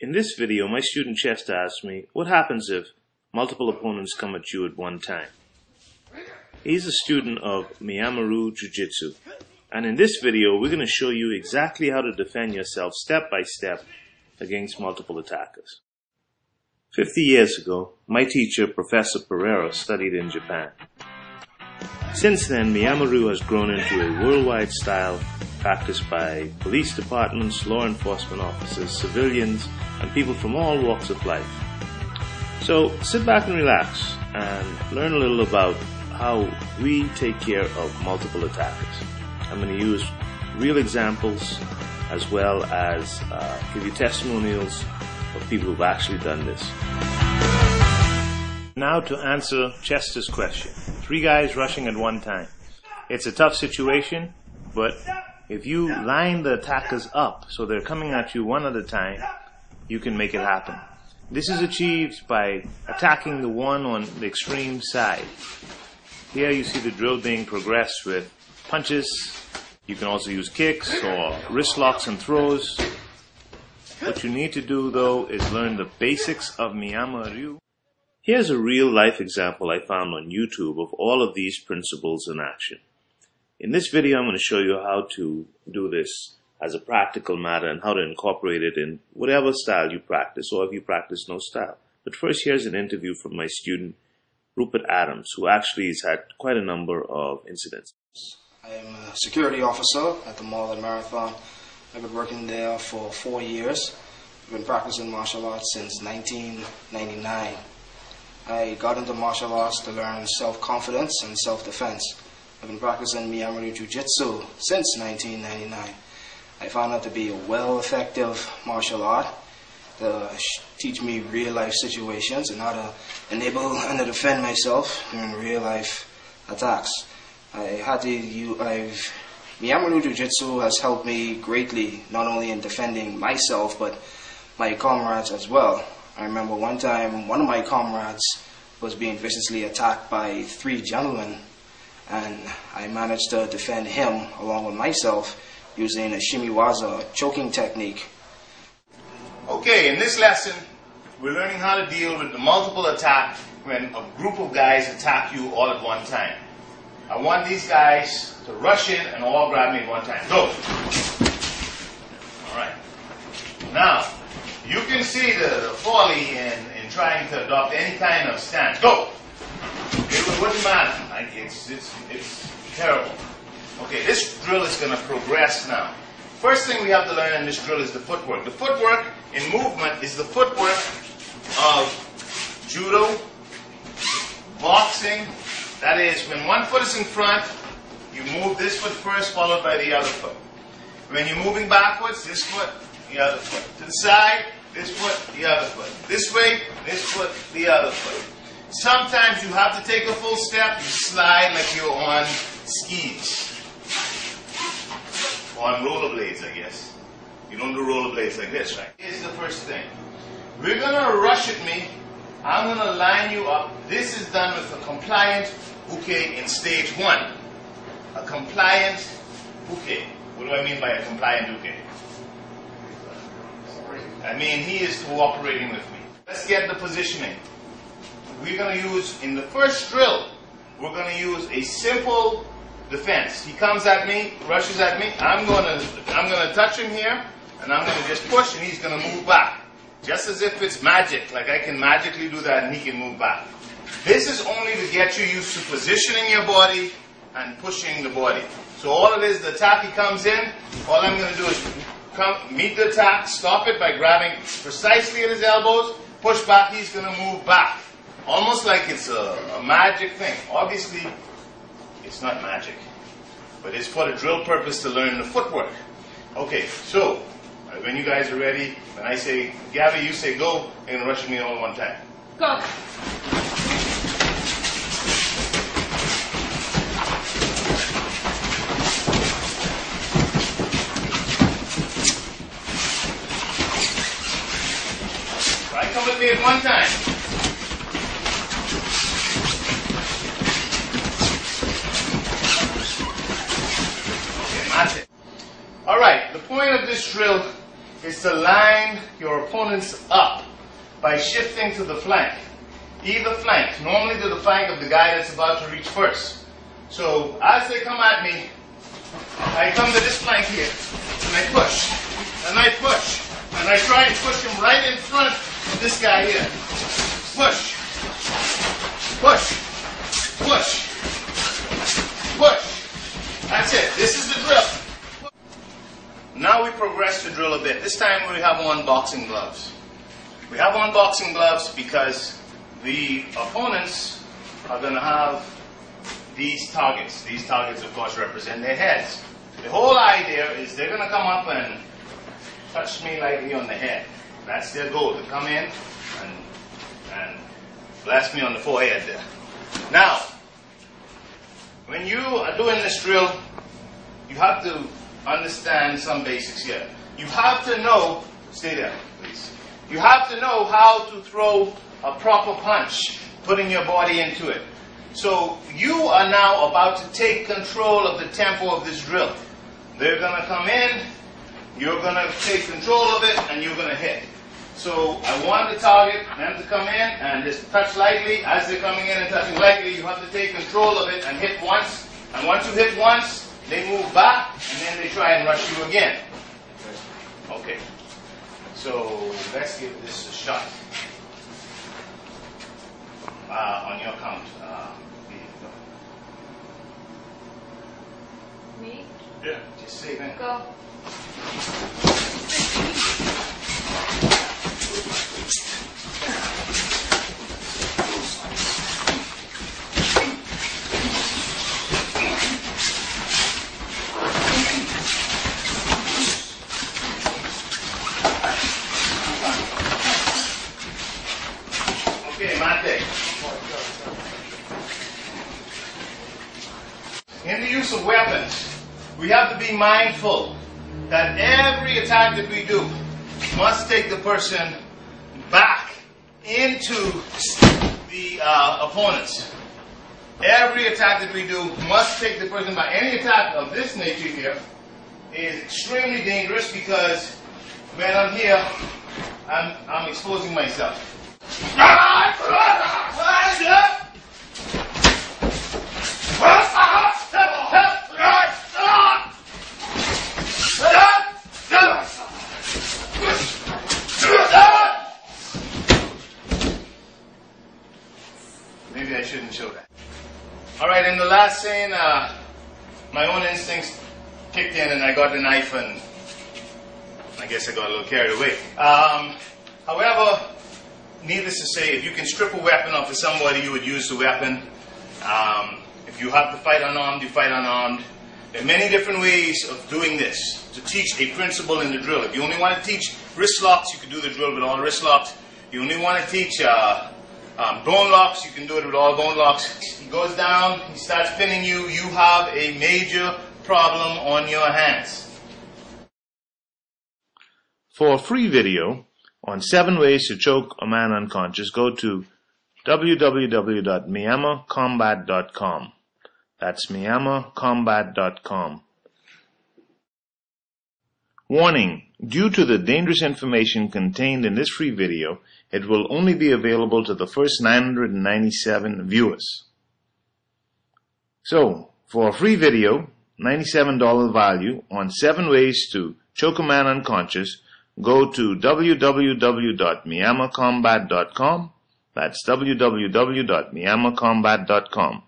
In this video, my student Chester asked me, what happens if multiple opponents come at you at one time? He's a student of Miyama Ryu Jujitsu, and in this video, we're going to show you exactly how to defend yourself step by step against multiple attackers. 50 years ago, my teacher, Professor Pereira, studied in Japan. Since then, Miyama Ryu has grown into a worldwide style practiced by police departments, law enforcement officers, civilians, and people from all walks of life. So sit back and relax and learn a little about how we take care of multiple attackers. I'm going to use real examples as well as give you testimonials of people who've actually done this. Now to answer Chester's question. 3 guys rushing at one time. It's a tough situation, but if you line the attackers up so they're coming at you one at a time, you can make it happen. This is achieved by attacking the one on the extreme side. Here you see the drill being progressed with punches. You can also use kicks or wrist locks and throws. What you need to do though is learn the basics of Miyama Ryu. Here's a real life example I found on YouTube of all of these principles in action. In this video I'm going to show you how to do this as a practical matter and how to incorporate it in whatever style you practice, or if you practice no style. But first, here's an interview from my student Rupert Adams, who actually has had quite a number of incidents. I am a security officer at the Mall and Marathon. I've been working there for 4 years. I've been practicing martial arts since 1999. I got into martial arts to learn self-confidence and self-defense. I've been practicing Miyama Ryu Jujitsu since 1999. I found it to be a well-effective martial art to teach me real-life situations and how to enable and to defend myself during real-life attacks. Miyama Ryu Jujitsu has helped me greatly, not only in defending myself, but my comrades as well. I remember one time, one of my comrades was being viciously attacked by 3 gentlemen, and I managed to defend him along with myself using a shimiwaza choking technique. Okay, in this lesson, we're learning how to deal with the multiple attack when a group of guys attack you all at one time. I want these guys to rush in and all grab me at one time. Go! Alright. Now, you can see the folly in trying to adopt any kind of stance. Go! It wouldn't matter. It's terrible. Okay, this drill is going to progress now. First thing we have to learn in this drill is the footwork. The footwork in movement is the footwork of Judo, boxing. That is, when one foot is in front, you move this foot first, followed by the other foot. When you're moving backwards, this foot, the other foot. To the side, this foot, the other foot. This way, this foot, the other foot. Sometimes you have to take a full step, you slide like you're on skis. Or on rollerblades, I guess. You don't do rollerblades like this, right? Here's the first thing. We're going to rush at me. I'm going to line you up. This is done with a compliant uke in stage 1. A compliant uke. What do I mean by a compliant uke? I mean he is cooperating with me. Let's get the positioning. We're going to use, in the first drill, we're going to use a simple defense. He comes at me, rushes at me. I'm going to touch him here, and I'm going to just push, and he's going to move back. Just as if it's magic, like I can magically do that and he can move back. This is only to get you used to positioning your body and pushing the body. So all it is, the attack, he comes in, all I'm going to do is meet the attack, stop it by grabbing precisely at his elbows, push back, he's going to move back. Almost like it's a magic thing. Obviously, it's not magic, but it's for the drill purpose to learn the footwork. Okay, so when you guys are ready, when I say Gabby, you say go, and gonna rush me all at one time. Go. Right, come with me at one time. Okay, that's it. All right, the point of this drill is to line your opponents up by shifting to the flank. Either flank, normally to the flank of the guy that's about to reach first. So as they come at me, I come to this flank here, and I push, and I push, and I try and push him right in front of this guy here. Push, push, push, push. That's it. This is the drill. Now we progress the drill a bit. This time we have on boxing gloves. We have on boxing gloves because the opponents are going to have these targets. These targets, of course, represent their heads. The whole idea is they're going to come up and touch me lightly on the head. That's their goal, to come in and blast me on the forehead there. Now, when you are doing this drill, you have to understand some basics here. You have to know, stay there, please. You have to know how to throw a proper punch, putting your body into it. So you are now about to take control of the tempo of this drill. They're going to come in, you're going to take control of it, and you're going to hit. So I want the target, them to come in and just touch lightly. As they're coming in and touching lightly, you have to take control of it and hit once. And once you hit once, they move back, and then they try and rush you again. Okay. So let's give this a shot. On your count. Me? Yeah. Just say that. Go. Okay, Mate. In the use of weapons, we have to be mindful that every attack that we do must take the person back into the opponents. Every attack that we do must take the person back. Any attack of this nature here is extremely dangerous because when I'm here, I'm exposing myself. Maybe I shouldn't show that. Alright, in the last scene, my own instincts kicked in and I got the knife and I guess I got a little carried away. However, needless to say, if you can strip a weapon off of somebody, you would use the weapon. If you have to fight unarmed, you fight unarmed. There are many different ways of doing this to teach a principle in the drill. If you only want to teach wrist locks, you can do the drill with all wrist locks. If you only want to teach bone locks, you can do it with all bone locks. He goes down, he starts pinning you, you have a major problem on your hands. For a free video on 7 ways to choke a man unconscious, go to www.miyamacombat.com. That's miyamacombat.com. Warning: due to the dangerous information contained in this free video, it will only be available to the first 997 viewers. So, for a free video, $97 value on 7 ways to choke a man unconscious, go to www.miyamacombat.com. That's www.miyamacombat.com.